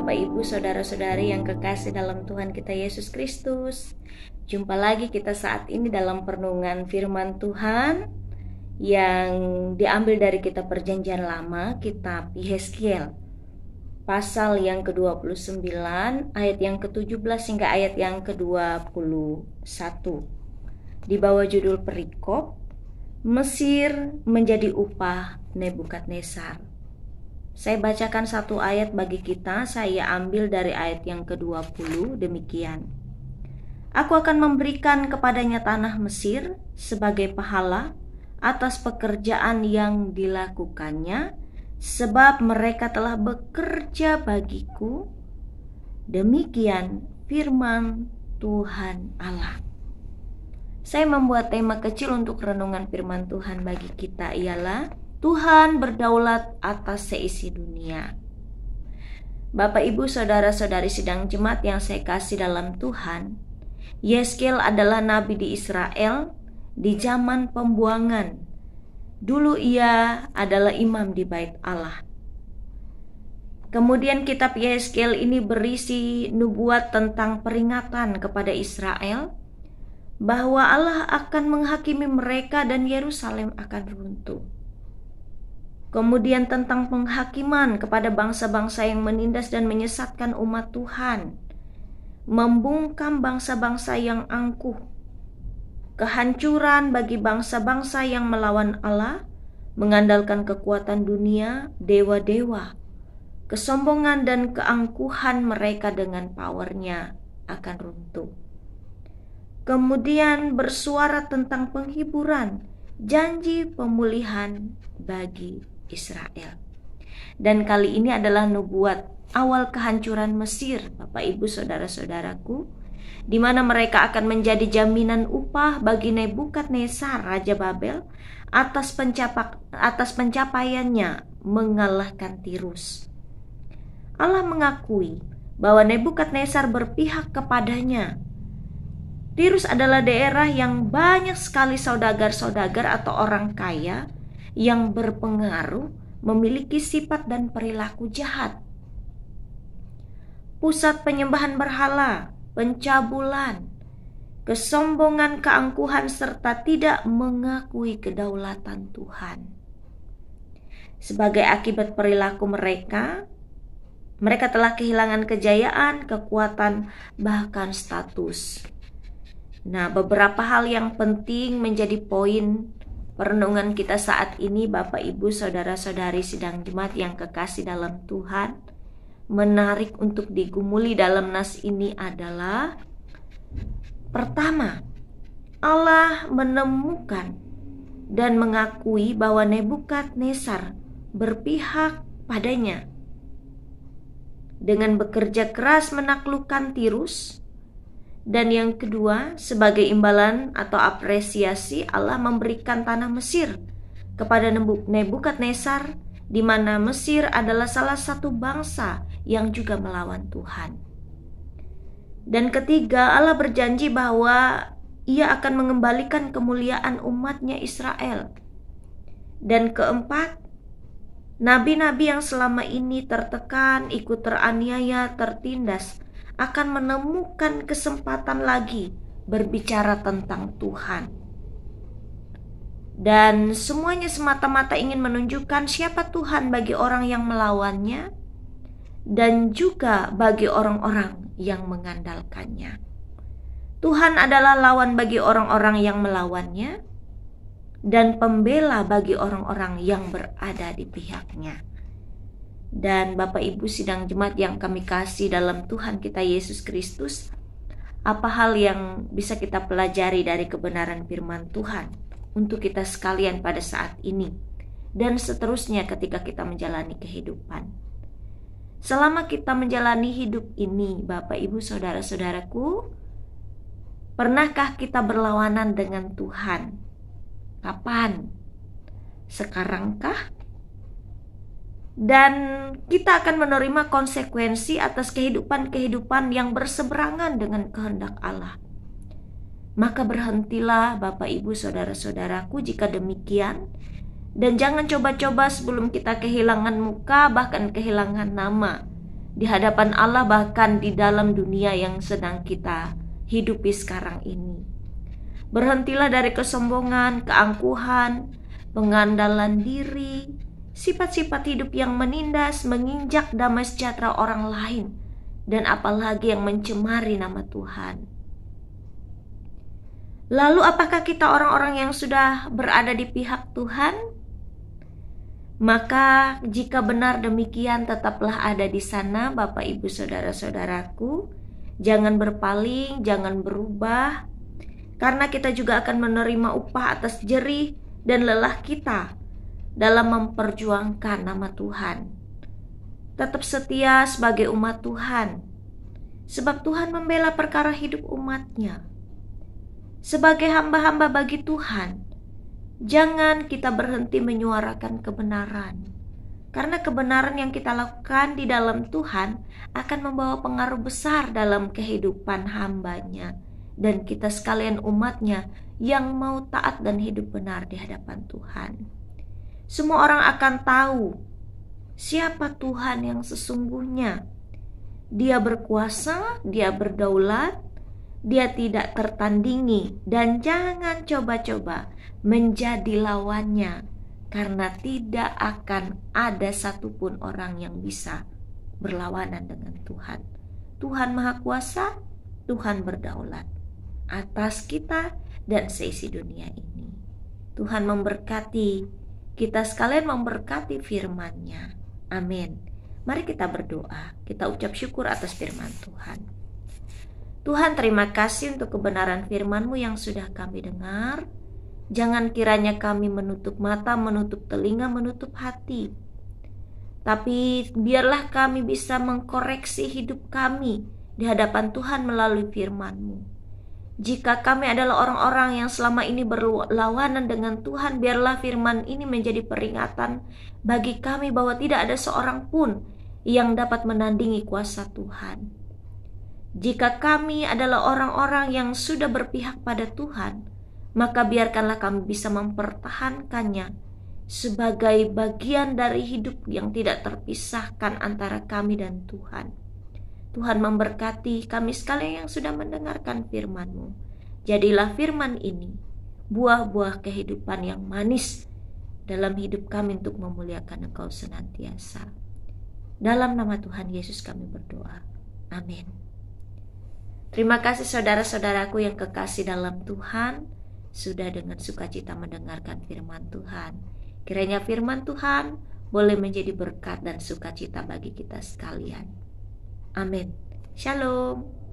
Bapak Ibu Saudara-saudari yang kekasih dalam Tuhan kita Yesus Kristus. Jumpa lagi kita saat ini dalam perenungan firman Tuhan yang diambil dari kitab Perjanjian Lama, kitab Yehezkiel, pasal yang ke-29 ayat yang ke-17 hingga ayat yang ke-21. Di bawah judul perikop Mesir menjadi upah Nebukadnezar. Saya bacakan satu ayat bagi kita. Saya ambil dari ayat yang ke-20, demikian. Aku akan memberikan kepadanya tanah Mesir sebagai pahala atas pekerjaan yang dilakukannya, sebab mereka telah bekerja bagiku. Demikian firman Tuhan Allah. Saya membuat tema kecil untuk renungan firman Tuhan bagi kita, ialah Tuhan berdaulat atas seisi dunia. Bapak Ibu Saudara-saudari sidang jemaat yang saya kasih dalam Tuhan, Yehezkiel adalah nabi di Israel di zaman pembuangan. Dulu ia adalah imam di Bait Allah. Kemudian kitab Yehezkiel ini berisi nubuat tentang peringatan kepada Israel bahwa Allah akan menghakimi mereka dan Yerusalem akan runtuh. Kemudian tentang penghakiman kepada bangsa-bangsa yang menindas dan menyesatkan umat Tuhan, membungkam bangsa-bangsa yang angkuh, kehancuran bagi bangsa-bangsa yang melawan Allah, mengandalkan kekuatan dunia, dewa-dewa, kesombongan dan keangkuhan mereka dengan powernya akan runtuh. Kemudian bersuara tentang penghiburan, janji pemulihan bagi Israel. Dan kali ini adalah nubuat awal kehancuran Mesir, Bapak Ibu Saudara-saudaraku, di mana mereka akan menjadi jaminan upah bagi Nebukadnezar Raja Babel atas pencapaiannya mengalahkan Tirus. Allah mengakui bahwa Nebukadnezar berpihak kepadanya. Tirus adalah daerah yang banyak sekali saudagar-saudagar atau orang kaya yang berpengaruh, memiliki sifat dan perilaku jahat. Pusat penyembahan berhala, pencabulan, kesombongan, keangkuhan, serta tidak mengakui kedaulatan Tuhan. Sebagai akibat perilaku mereka telah kehilangan kejayaan, kekuatan, bahkan status. Nah, beberapa hal yang penting menjadi poin perenungan kita saat ini, Bapak Ibu Saudara-saudari sidang jemaat yang kekasih dalam Tuhan. Menarik untuk digumuli dalam nas ini adalah, pertama, Allah menemukan dan mengakui bahwa Nebukadnezar berpihak padanya dengan bekerja keras menaklukkan Tirus. Dan yang kedua, sebagai imbalan atau apresiasi, Allah memberikan tanah Mesir kepada Nebukadnezar, di mana Mesir adalah salah satu bangsa yang juga melawan Tuhan. Dan ketiga, Allah berjanji bahwa Ia akan mengembalikan kemuliaan umatnya Israel. Dan keempat, nabi-nabi yang selama ini tertekan, ikut teraniaya, tertindas, akan menemukan kesempatan lagi berbicara tentang Tuhan. Dan semuanya semata-mata ingin menunjukkan siapa Tuhan bagi orang yang melawannya dan juga bagi orang-orang yang mengandalkannya. Tuhan adalah lawan bagi orang-orang yang melawannya dan pembela bagi orang-orang yang berada di pihaknya. Dan Bapak Ibu sidang jemaat yang kami kasih dalam Tuhan kita Yesus Kristus, apa hal yang bisa kita pelajari dari kebenaran firman Tuhan untuk kita sekalian pada saat ini dan seterusnya ketika kita menjalani kehidupan? Selama kita menjalani hidup ini, Bapak Ibu Saudara-saudaraku, pernahkah kita berlawanan dengan Tuhan? Kapan? Sekarangkah? Dan kita akan menerima konsekuensi atas kehidupan-kehidupan yang berseberangan dengan kehendak Allah. Maka berhentilah Bapak Ibu Saudara-saudaraku jika demikian, Dan jangan coba-coba sebelum kita kehilangan muka, bahkan kehilangan nama, di hadapan Allah, bahkan di dalam dunia yang sedang kita hidupi sekarang ini. Berhentilah dari kesombongan, keangkuhan, pengandalan diri, sifat-sifat hidup yang menindas, menginjak damai sejahtera orang lain, dan apalagi yang mencemari nama Tuhan. Lalu apakah kita orang-orang yang sudah berada di pihak Tuhan? Maka jika benar demikian, tetaplah ada di sana Bapak Ibu Saudara-saudaraku. Jangan berpaling, jangan berubah, karena kita juga akan menerima upah atas jerih dan lelah kita dalam memperjuangkan nama Tuhan. Tetap setia sebagai umat Tuhan, sebab Tuhan membela perkara hidup umatnya. Sebagai hamba-hamba bagi Tuhan, jangan kita berhenti menyuarakan kebenaran, karena kebenaran yang kita lakukan di dalam Tuhan akan membawa pengaruh besar dalam kehidupan hambanya dan kita sekalian umatnya yang mau taat dan hidup benar di hadapan Tuhan. Semua orang akan tahu siapa Tuhan yang sesungguhnya. Dia berkuasa, dia berdaulat, dia tidak tertandingi, dan jangan coba-coba menjadi lawannya, karena tidak akan ada satupun orang yang bisa berlawanan dengan Tuhan. Tuhan Maha Kuasa, Tuhan berdaulat atas kita dan seisi dunia ini. Tuhan memberkati kita sekalian, memberkati firman-Nya. Amin. Mari kita berdoa, kita ucap syukur atas firman Tuhan. Tuhan, terima kasih untuk kebenaran firman-Mu yang sudah kami dengar. Jangan kiranya kami menutup mata, menutup telinga, menutup hati. Tapi biarlah kami bisa mengkoreksi hidup kami di hadapan Tuhan melalui firman-Mu. Jika kami adalah orang-orang yang selama ini berlawanan dengan Tuhan, biarlah firman ini menjadi peringatan bagi kami bahwa tidak ada seorang pun yang dapat menandingi kuasa Tuhan. Jika kami adalah orang-orang yang sudah berpihak pada Tuhan, maka biarkanlah kami bisa mempertahankannya sebagai bagian dari hidup yang tidak terpisahkan antara kami dan Tuhan. Tuhan memberkati kami sekalian yang sudah mendengarkan firman-Mu. Jadilah firman ini buah-buah kehidupan yang manis dalam hidup kami untuk memuliakan Engkau senantiasa. Dalam nama Tuhan Yesus kami berdoa. Amin. Terima kasih saudara-saudaraku yang kekasih dalam Tuhan, sudah dengan sukacita mendengarkan firman Tuhan. Kiranya firman Tuhan boleh menjadi berkat dan sukacita bagi kita sekalian. Amin. Shalom.